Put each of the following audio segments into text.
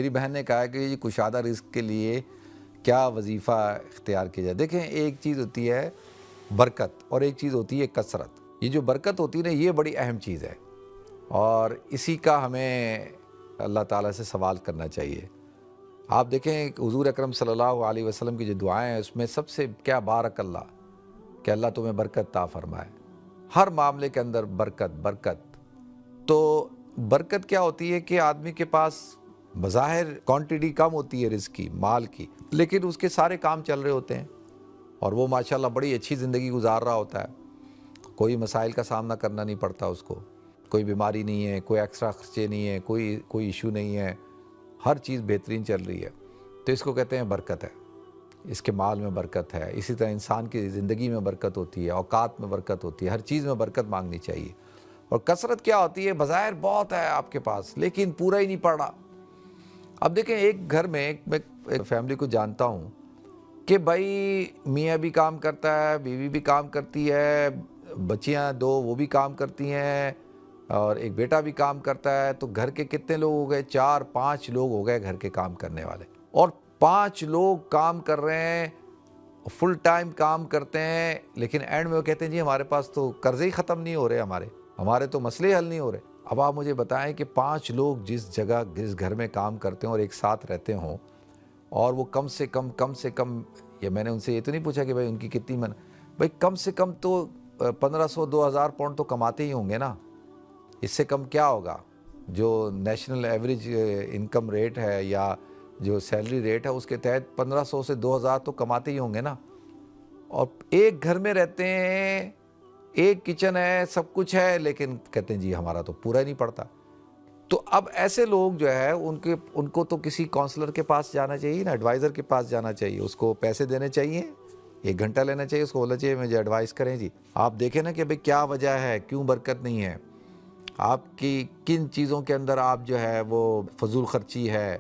میری بہن نے کہا کہ یہ کشادہ رزق کے لیے کیا وظیفہ اختیار کیا جائے۔ دیکھیں، ایک چیز ہوتی ہے برکت اور ایک چیز ہوتی ہے کثرت۔ یہ جو برکت ہوتی ہے نا، یہ بڑی اہم چیز ہے اور اسی کا ہمیں اللہ تعالیٰ سے سوال کرنا چاہیے۔ آپ دیکھیں کہ حضور اکرم صلی اللہ علیہ وسلم کی جو دعائیں ہیں، اس میں سب سے کیا بارک اللہ، کہ اللہ تمہیں برکت عطا فرمائے، ہر معاملے کے اندر برکت برکت۔ تو برکت کیا ہوتی ہے کہ آدمی کے پاس بظاہر کوانٹٹی کم ہوتی ہے رزق کی، مال کی، لیکن اس کے سارے کام چل رہے ہوتے ہیں اور وہ ماشاءاللہ بڑی اچھی زندگی گزار رہا ہوتا ہے، کوئی مسائل کا سامنا کرنا نہیں پڑتا اس کو، کوئی بیماری نہیں ہے، کوئی ایکسٹرا خرچے نہیں ہیں، کوئی ایشو نہیں ہے، ہر چیز بہترین چل رہی ہے، تو اس کو کہتے ہیں برکت ہے، اس کے مال میں برکت ہے۔ اسی طرح انسان کی زندگی میں برکت ہوتی ہے، اوقات میں برکت ہوتی ہے، ہر چیز میں برکت مانگنی چاہیے۔ اور کثرت کیا ہوتی ہے؟ بظاہر بہت ہے آپ کے پاس لیکن پورا ہی نہیں پڑ رہا۔ اب دیکھیں، ایک گھر میں میں ایک فیملی کو جانتا ہوں کہ بھائی میاں بھی کام کرتا ہے، بیوی بھی کام کرتی ہے، بچیاں دو وہ بھی کام کرتی ہیں اور ایک بیٹا بھی کام کرتا ہے، تو گھر کے کتنے لوگ ہو گئے؟ 4-5 لوگ ہو گئے گھر کے کام کرنے والے، اور 5 لوگ کام کر رہے ہیں، فل ٹائم کام کرتے ہیں، لیکن اینڈ میں وہ کہتے ہیں جی ہمارے پاس تو قرضے ہی ختم نہیں ہو رہے، ہمارے تو مسئلے حل نہیں ہو رہے۔ اب آپ مجھے بتائیں کہ 5 لوگ جس جگہ جس گھر میں کام کرتے ہیں اور ایک ساتھ رہتے ہوں، اور وہ کم سے کم یہ میں نے ان سے یہ تو نہیں پوچھا کہ بھائی ان کی کتنی بھائی کم سے کم تو 1500-2000 پاؤنڈ تو کماتے ہی ہوں گے نا، اس سے کم کیا ہوگا؟ جو نیشنل ایوریج انکم ریٹ ہے یا جو سیلری ریٹ ہے اس کے تحت 1500 سے 2000 تو کماتے ہی ہوں گے نا، اور ایک گھر میں رہتے ہیں، ایک کچن ہے، سب کچھ ہے، لیکن کہتے ہیں جی ہمارا تو پورا ہی نہیں پڑتا۔ تو اب ایسے لوگ جو ہے ان کو تو کسی کونسلر کے پاس جانا چاہیے نا، ایڈوائزر کے پاس جانا چاہیے، اس کو پیسے دینے چاہیے، 1 گھنٹہ لینا چاہیے، اس کو بولنا چاہیے مجھے ایڈوائز کریں جی۔ آپ دیکھیں نا کہ بھئی کیا وجہ ہے، کیوں برکت نہیں ہے، آپ کی کن چیزوں کے اندر آپ جو ہے وہ فضول خرچی ہے،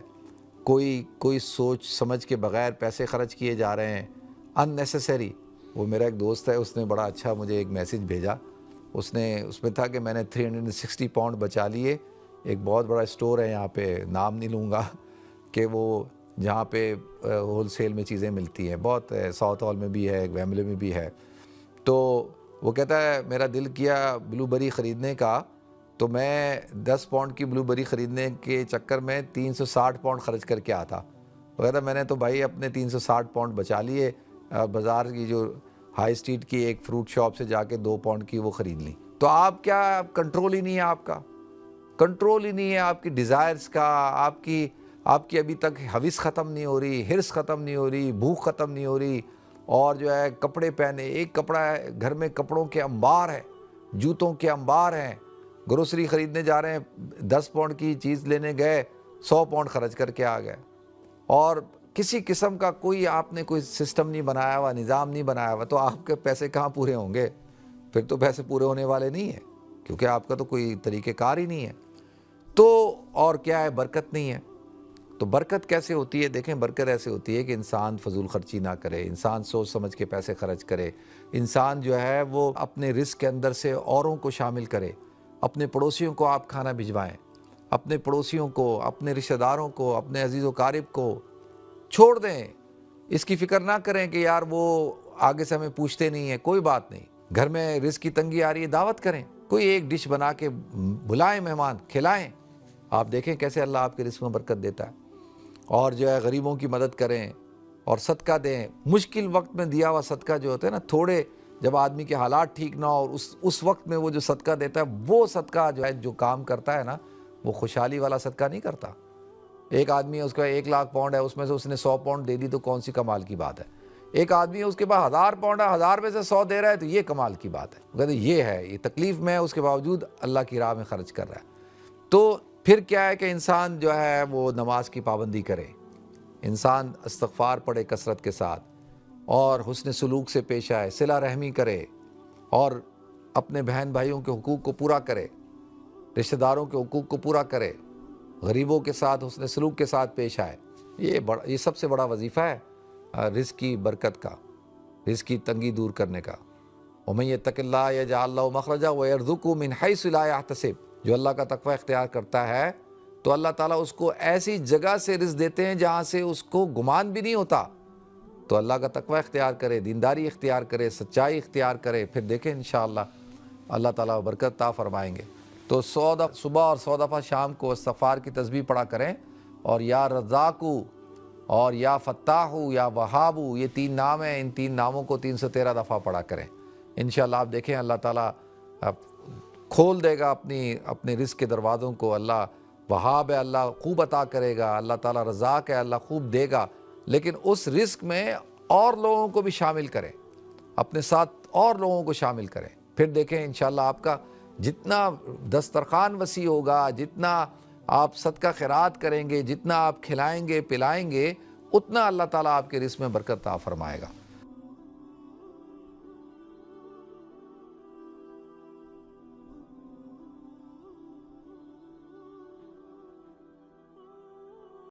کوئی سوچ سمجھ کے بغیر پیسے خرچ کیے جا رہے ہیں ان نیسیسری۔ وہ میرا ایک دوست ہے، اس نے بڑا اچھا مجھے ایک میسج بھیجا، اس میں تھا کہ میں نے 360 پاؤنڈ بچا لیے، ایک بہت بڑا اسٹور ہے یہاں پہ، نام نہیں لوں گا، کہ وہ جہاں پہ ہول سیل میں چیزیں ملتی ہیں، بہت ساؤتھ ہال میں بھی ہے، ویمبلے میں بھی ہے، تو وہ کہتا ہے میرا دل کیا بلو بیری خریدنے کا، تو میں 10 پاؤنڈ کی بلو بیری خریدنے کے چکر میں 360 پاؤنڈ خرچ کر کے آتا۔ وہ کہتا میں نے تو بھائی اپنے 360 پاؤنڈ بچا لیے، بازار کی جو ہائی اسٹریٹ کی ایک فروٹ شاپ سے جا کے 2 پاؤنڈ کی وہ خرید لی۔ تو آپ کیا کنٹرول ہی نہیں ہے، آپ کا کنٹرول ہی نہیں ہے، آپ کی ڈیزائرز کا، آپ کی ابھی تک حوث ختم نہیں ہو رہی، حرص ختم نہیں ہو رہی، بھوک ختم نہیں ہو رہی، اور جو ہے کپڑے پہنے، ایک کپڑا ہے گھر میں، کپڑوں کے انبار ہے، جوتوں کے انبار ہیں، گروسری خریدنے جا رہے ہیں، 10 پاؤنڈ کی چیز لینے گئے، 100 پاؤنڈ خرچ کر کے آ گئے، اور کسی قسم کا آپ نے کوئی سسٹم نہیں بنایا ہوا، نظام نہیں بنایا ہوا، تو آپ کے پیسے کہاں پورے ہوں گے؟ پھر تو پیسے پورے ہونے والے نہیں ہیں، کیونکہ آپ کا تو کوئی طریقہ کار ہی نہیں ہے۔ تو اور کیا ہے؟ برکت نہیں ہے۔ تو برکت کیسے ہوتی ہے؟ دیکھیں، برکت ایسے ہوتی ہے کہ انسان فضول خرچی نہ کرے، انسان سوچ سمجھ کے پیسے خرچ کرے، انسان جو ہے وہ اپنے رزق کے اندر سے اوروں کو شامل کرے، اپنے پڑوسیوں کو آپ کھانا بھجوائیں، اپنے پڑوسیوں کو، اپنے رشتہ داروں کو، اپنے عزیز و قارب کو چھوڑ دیں، اس کی فکر نہ کریں کہ یار وہ آگے سے ہمیں پوچھتے نہیں ہیں، کوئی بات نہیں، گھر میں رزق کی تنگی آ رہی ہے، دعوت کریں، کوئی ایک ڈش بنا کے بلائیں، مہمان کھلائیں، آپ دیکھیں کیسے اللہ آپ کے رزق میں برکت دیتا ہے۔ اور جو ہے غریبوں کی مدد کریں اور صدقہ دیں، مشکل وقت میں دیا ہوا صدقہ جو ہوتا ہے نا، تھوڑے جب آدمی کے حالات ٹھیک نہ ہو، اور اس وقت میں وہ جو صدقہ دیتا ہے، وہ صدقہ جو ہے جو کام کرتا ہے نا، وہ خوشحالی والا صدقہ نہیں کرتا۔ ایک آدمی ہے، اس کا 1 لاکھ پاؤنڈ ہے، اس میں سے اس نے 100 پاؤنڈ دے دی، تو کون سی کمال کی بات ہے؟ ایک آدمی ہے، اس کے پاس 1000 پاؤنڈ ہے، 1000 میں سے 100 دے رہا ہے، تو یہ کمال کی بات ہے۔ وہ کہتے ہیں یہ ہے، یہ تکلیف میں ہے، اس کے باوجود اللہ کی راہ میں خرچ کر رہا ہے۔ تو پھر کیا ہے کہ انسان جو ہے وہ نماز کی پابندی کرے، انسان استغفار پڑھے کثرت کے ساتھ، اور حسن سلوک سے پیش آئے، صلہ رحمی کرے، اور اپنے بہن بھائیوں کے حقوق کو پورا کرے، رشتہ داروں کے حقوق کو پورا کرے، غریبوں کے ساتھ حسن سلوک کے ساتھ پیش آئے۔ یہ سب سے بڑا وظیفہ ہے رزق کی برکت کا، رزق کی تنگی دور کرنے کا۔ وَمَن يَتَّقِ اللَّهَ يَجْعَل لَّهُ مَخْرَجًا وَيَرْزُقْهُ مِنْ حَيْثُ لَا يَحْتَسِبُ، جو اللہ کا تقوی اختیار کرتا ہے تو تو اللہ تعالیٰ اس کو ایسی جگہ سے رزق دیتے ہیں جہاں سے اس کو گمان بھی نہیں ہوتا. تو اللہ کا تقوی اختیار کرے, دینداری اختیار کرے, سچائی اختیار کرے, پھر دیکھیں انشاءاللہ اللہ تعالیٰ برکت عطا فرمائیں گے. تو 100 دفعہ صبح اور 100 دفعہ شام کو استغفار کی تسبیح پڑھا کریں, اور یا رزاقو اور یا فتاحو یا وہابو, یہ 3 نام ہیں, ان 3 ناموں کو 313 دفعہ پڑھا کریں. انشاءاللہ آپ دیکھیں اللہ تعالیٰ کھول دے گا اپنے رزق کے دروازوں کو. اللہ وہاب ہے, اللہ خوب عطا کرے گا. اللہ تعالیٰ رزاق ہے, اللہ خوب دے گا. لیکن اس رزق میں اور لوگوں کو بھی شامل کریں, اپنے ساتھ اور لوگوں کو شامل کریں. پھر دیکھیں انشاءاللہ آپ کا جتنا دسترخوان وسیع ہوگا, جتنا آپ صدقہ خیرات کریں گے, جتنا آپ کھلائیں گے پلائیں گے, اتنا اللہ تعالیٰ آپ کے رزق میں برکت عطا فرمائے گا.